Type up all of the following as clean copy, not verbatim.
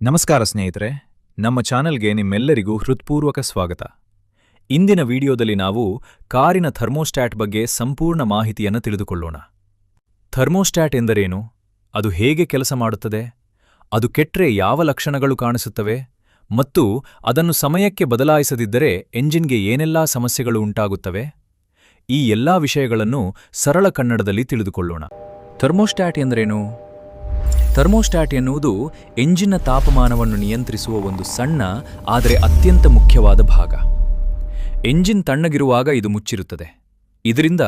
ನಮಸ್ಕಾರ ಸ್ನೇಹಿತರೆ, ನಮ್ಮ ಚಾನೆಲ್ಗೆ ನಿಮ್ಮೆಲ್ಲರಿಗೂ ಹೃತ್ಪೂರ್ವಕ ಸ್ವಾಗತ. ಇಂದಿನ ವಿಡಿಯೋದಲ್ಲಿ ನಾವು ಕಾರಿನ ಥರ್ಮೋಸ್ಟ್ಯಾಟ್ ಬಗ್ಗೆ ಸಂಪೂರ್ಣ ಮಾಹಿತಿಯನ್ನು ತಿಳಿದುಕೊಳ್ಳೋಣ. ಥರ್ಮೋಸ್ಟ್ಯಾಟ್ ಎಂದರೇನು? ಅದು ಹೇಗೆ ಕೆಲಸ ಮಾಡುತ್ತದೆ? ಅದು ಕೆಟ್ರೆ ಯಾವ ಲಕ್ಷಣಗಳು ಕಾಣಿಸುತ್ತವೆ? ಮತ್ತು ಅದನ್ನು ಸಮಯಕ್ಕೆ ಬದಲಾಯಿಸದಿದ್ದರೆ ಎಂಜಿನ್ಗೆ ಏನೆಲ್ಲಾ ಸಮಸ್ಯೆಗಳು ಉಂಟಾಗುತ್ತವೆ? ಈ ಎಲ್ಲಾ ವಿಷಯಗಳನ್ನು ಸರಳ ಕನ್ನಡದಲ್ಲಿ ತಿಳಿದುಕೊಳ್ಳೋಣ. ಥರ್ಮೋಸ್ಟ್ಯಾಟ್ ಎಂದರೇನು? ಥರ್ಮೋಸ್ಟ್ಯಾಟ್ ಎನ್ನುವುದು ಎಂಜಿನ್ನ ತಾಪಮಾನವನ್ನು ನಿಯಂತ್ರಿಸುವ ಒಂದು ಸಣ್ಣ ಆದರೆ ಅತ್ಯಂತ ಮುಖ್ಯವಾದ ಭಾಗ. ಎಂಜಿನ್ ತಣ್ಣಗಿರುವಾಗ ಇದು ಮುಚ್ಚಿರುತ್ತದೆ. ಇದರಿಂದ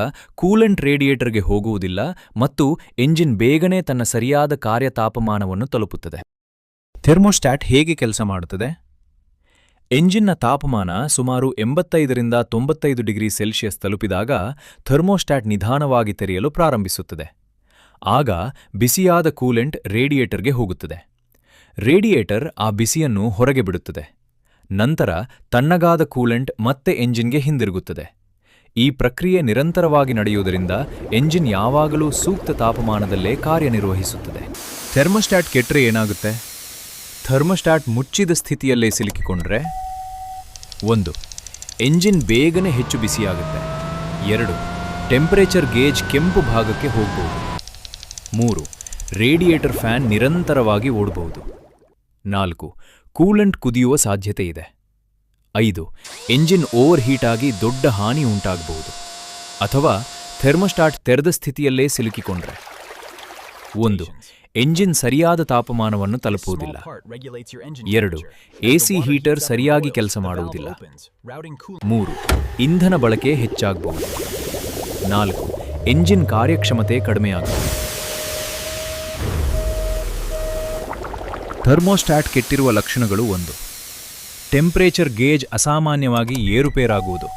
ಕೂಲೆಂಟ್ ರೇಡಿಯೇಟರ್ಗೆ ಹೋಗುವುದಿಲ್ಲ ಮತ್ತು ಎಂಜಿನ್ ಬೇಗನೆ ತನ್ನ ಸರಿಯಾದ ಕಾರ್ಯತಾಪಮಾನವನ್ನು ತಲುಪುತ್ತದೆ. ಥರ್ಮೋಸ್ಟ್ಯಾಟ್ ಹೇಗೆ ಕೆಲಸ ಮಾಡುತ್ತದೆ? ಎಂಜಿನ್ನ ತಾಪಮಾನ ಸುಮಾರು 85ರಿಂದ 95 ಡಿಗ್ರಿ ಸೆಲ್ಸಿಯಸ್ ತಲುಪಿದಾಗ ಥರ್ಮೋಸ್ಟ್ಯಾಟ್ ನಿಧಾನವಾಗಿ ತೆರೆಯಲು ಪ್ರಾರಂಭಿಸುತ್ತದೆ. ಆಗ ಬಿಸಿಯಾದ ಕೂಲೆಂಟ್ ರೇಡಿಯೇಟರ್ಗೆ ಹೋಗುತ್ತದೆ. ರೇಡಿಯೇಟರ್ ಆ ಬಿಸಿಯನ್ನು ಹೊರಗೆ ಬಿಡುತ್ತದೆ. ನಂತರ ತಣ್ಣಗಾದ ಕೂಲೆಂಟ್ ಮತ್ತೆ ಎಂಜಿನ್ಗೆ ಹಿಂದಿರುಗುತ್ತದೆ. ಈ ಪ್ರಕ್ರಿಯೆ ನಿರಂತರವಾಗಿ ನಡೆಯುವುದರಿಂದ ಎಂಜಿನ್ ಯಾವಾಗಲೂ ಸೂಕ್ತ ತಾಪಮಾನದಲ್ಲೇ ಕಾರ್ಯನಿರ್ವಹಿಸುತ್ತದೆ. ಥರ್ಮೋಸ್ಟ್ಯಾಟ್ ಕೆಟ್ಟರೆ ಏನಾಗುತ್ತೆ? ಥರ್ಮೋಸ್ಟ್ಯಾಟ್ ಮುಚ್ಚಿದ ಸ್ಥಿತಿಯಲ್ಲೇ ಸಿಲುಕಿಕೊಂಡ್ರೆ 1. ಎಂಜಿನ್ ಬೇಗನೆ ಹೆಚ್ಚು ಬಿಸಿಯಾಗುತ್ತೆ. 2. ಟೆಂಪರೇಚರ್ ಗೇಜ್ ಕೆಂಪು ಭಾಗಕ್ಕೆ ಹೋಗಬಹುದು. 3. ರೇಡಿಯೇಟರ್ ಫ್ಯಾನ್ ನಿರಂತರವಾಗಿ ಓಡಬಹುದು. 4. ಕೂಲೆಂಟ್ ಕುದಿಯುವ ಸಾಧ್ಯತೆ ಇದೆ. 5. ಎಂಜಿನ್ ಓವರ್ ಹೀಟ್ ಆಗಿ ದೊಡ್ಡ ಹಾನಿ ಉಂಟಾಗಬಹುದು. ಅಥವಾ ಥರ್ಮೋಸ್ಟ್ಯಾಟ್ ತೆರೆದ ಸ್ಥಿತಿಯಲ್ಲೇ ಸಿಲುಕಿಕೊಂಡ್ರೆ 1. ಎಂಜಿನ್ ಸರಿಯಾದ ತಾಪಮಾನವನ್ನು ತಲುಪುವುದಿಲ್ಲ. 2. ಎಸಿ ಹೀಟರ್ ಸರಿಯಾಗಿ ಕೆಲಸ ಮಾಡುವುದಿಲ್ಲ. 3. ಇಂಧನ ಬಳಕೆ ಹೆಚ್ಚಾಗಬಹುದು. 4. ಎಂಜಿನ್ ಕಾರ್ಯಕ್ಷಮತೆ ಕಡಿಮೆಯಾಗಬಹುದು. ಥರ್ಮೋಸ್ಟ್ಯಾಟ್ ಕೆಟ್ಟಿರುವ ಲಕ್ಷಣಗಳು: 1. ಟೆಂಪರೇಚರ್ ಗೇಜ್ ಅಸಾಮಾನ್ಯವಾಗಿ ಏರುಪೇರಾಗುವುದು.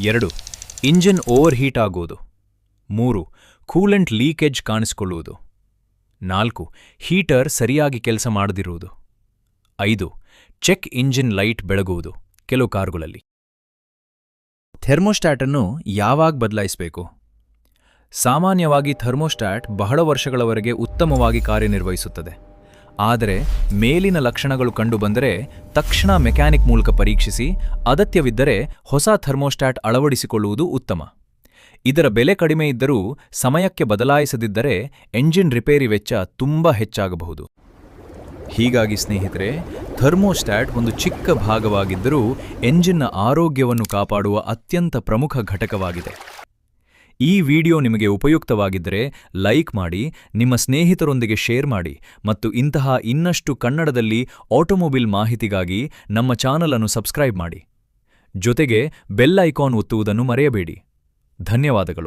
2. ಇಂಜಿನ್ ಓವರ್ ಹೀಟ್ ಆಗುವುದು. 3. ಕೂಲೆಂಟ್ ಲೀಕೇಜ್ ಕಾಣಿಸಿಕೊಳ್ಳುವುದು. 4. ಹೀಟರ್ ಸರಿಯಾಗಿ ಕೆಲಸ ಮಾಡದಿರುವುದು. 5. ಚೆಕ್ ಇಂಜಿನ್ ಲೈಟ್ ಬೆಳಗುವುದು ಕೆಲವು ಕಾರುಗಳಲ್ಲಿ. ಥರ್ಮೋಸ್ಟ್ಯಾಟ್ ಅನ್ನು ಯಾವಾಗ ಬದಲಾಯಿಸಬೇಕು? ಸಾಮಾನ್ಯವಾಗಿ ಥರ್ಮೋಸ್ಟ್ಯಾಟ್ ಬಹಳ ವರ್ಷಗಳವರೆಗೆ ಉತ್ತಮವಾಗಿ ಕಾರ್ಯನಿರ್ವಹಿಸುತ್ತದೆ. ಆದರೆ ಮೇಲಿನ ಲಕ್ಷಣಗಳು ಕಂಡುಬಂದರೆ ತಕ್ಷಣ ಮೆಕ್ಯಾನಿಕ್ ಮೂಲಕ ಪರೀಕ್ಷಿಸಿ, ಅಗತ್ಯವಿದ್ದರೆ ಹೊಸ ಥರ್ಮೋಸ್ಟ್ಯಾಟ್ ಅಳವಡಿಸಿಕೊಳ್ಳುವುದು ಉತ್ತಮ. ಇದರ ಬೆಲೆ ಕಡಿಮೆ ಇದ್ದರೂ ಸಮಯಕ್ಕೆ ಬದಲಾಯಿಸದಿದ್ದರೆ ಎಂಜಿನ್ ರಿಪೇರಿ ವೆಚ್ಚ ತುಂಬಾ ಹೆಚ್ಚಾಗಬಹುದು. ಹೀಗಾಗಿ ಸ್ನೇಹಿತರೆ, ಥರ್ಮೋಸ್ಟ್ಯಾಟ್ ಒಂದು ಚಿಕ್ಕ ಭಾಗವಾಗಿದ್ದರೂ ಎಂಜಿನ್ನ ಆರೋಗ್ಯವನ್ನು ಕಾಪಾಡುವ ಅತ್ಯಂತ ಪ್ರಮುಖ ಘಟಕವಾಗಿದೆ. ಈ ವಿಡಿಯೋ ನಿಮಗೆ ಉಪಯುಕ್ತವಾಗಿದ್ದರೆ ಲೈಕ್ ಮಾಡಿ, ನಿಮ್ಮ ಸ್ನೇಹಿತರೊಂದಿಗೆ ಶೇರ್ ಮಾಡಿ ಮತ್ತು ಇಂತಹ ಇನ್ನಷ್ಟು ಕನ್ನಡದಲ್ಲಿ ಆಟೋಮೊಬೈಲ್ ಮಾಹಿತಿಗಾಗಿ ನಮ್ಮ ಚಾನಲ್ ಅನ್ನು ಸಬ್ಸ್ಕ್ರೈಬ್ ಮಾಡಿ. ಜೊತೆಗೆ ಬೆಲ್ ಐಕಾನ್ ಒತ್ತುವುದನ್ನು ಮರೆಯಬೇಡಿ. ಧನ್ಯವಾದಗಳು.